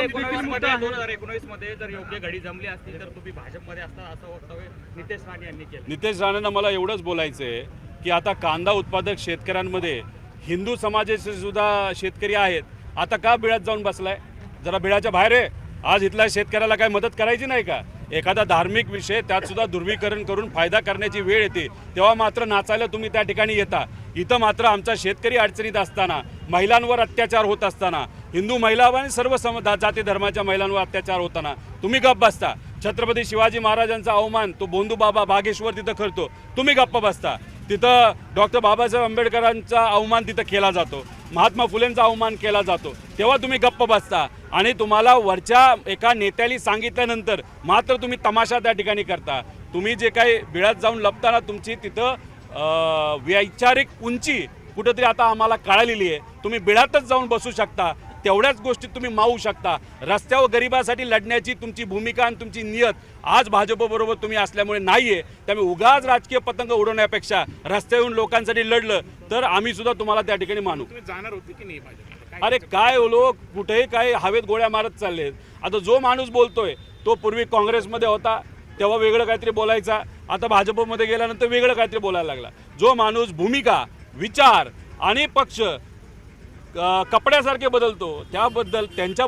2019 मध्ये जर योग्य घडी जमली असतील तर तुम्ही भाजपमध्ये असता असं वक्तव्य नितेश राणे यांनी केलं. नितेश राणेंना मला एवढंच बोलायचं आहे की आता कांदा उत्पादक शेतकऱ्यांमध्ये हिंदू समाजाचे सुद्धा शेतकरी आहेत. आता का बिळात जाऊन बसलाय? जरा बिळाच्या बाहेर आहे. आज इथल्या शेतकऱ्याला काय मदत करायची नाही का? एखादा धार्मिक विषय त्यात सुद्धा ध्रुवीकरण करून फायदा करण्याची वेळ येते तेव्हा मात्र नाचायला तुम्ही त्या ठिकाणी येता. इथं मात्र आमचा शेतकरी अडचणीत असताना, महिलांवर अत्याचार होत असताना, हिंदू महिला आणि सर्व जाती धर्माच्या महिलांवर अत्याचार होताना तुम्ही गप्प बसता. छत्रपती शिवाजी महाराजांचा अवमान तो बोंधू बाबा बागेश्वर तिथं करतो, तुम्ही गप्प बसता. तिथं डॉक्टर बाबासाहेब आंबेडकरांचा अवमान तिथं केला जातो, महात्मा फुलेंचा अवमान केला जातो, तेव्हा तुम्ही गप्प बसता. आणि तुम्हाला वरच्या एका नेत्याने सांगितल्यानंतर मात्र तुम्ही तमाशा त्या ठिकाणी करता. तुम्ही जे काही बिळात जाऊन लपताना तुमची तिथं वैचारिक उंची कुठंतरी आता आम्हाला कळालेली आहे. तुम्ही बिळातच जाऊन बसू शकता, तेवढ्याच गोष्टीत तुम्ही मावू शकता. रस्त्यावर गरिबासाठी लढण्याची तुमची भूमिका आणि तुमची नियत आज भाजपबरोबर तुम्ही असल्यामुळे नाही आहे. त्यामुळे उगाच राजकीय पतंग उडवण्यापेक्षा रस्त्यावरून लोकांसाठी लढलं तर आम्ही सुद्धा तुम्हाला त्या ठिकाणी मानू. जाणार होते की नाही भाजप? अरे काय लोक कुठेही काय हवेत गोळ्या मारत चाललेत. आता जो माणूस बोलतोय तो पूर्वी काँग्रेसमध्ये होता तेव्हा वेगळं काहीतरी बोलायचा, आता भाजपमध्ये गेल्यानंतर वेगळं काहीतरी बोलायला लागला. जो माणूस भूमिका, विचार आणि पक्ष कपड्यासारखे बदलतो त्याबद्दल त्यांच्या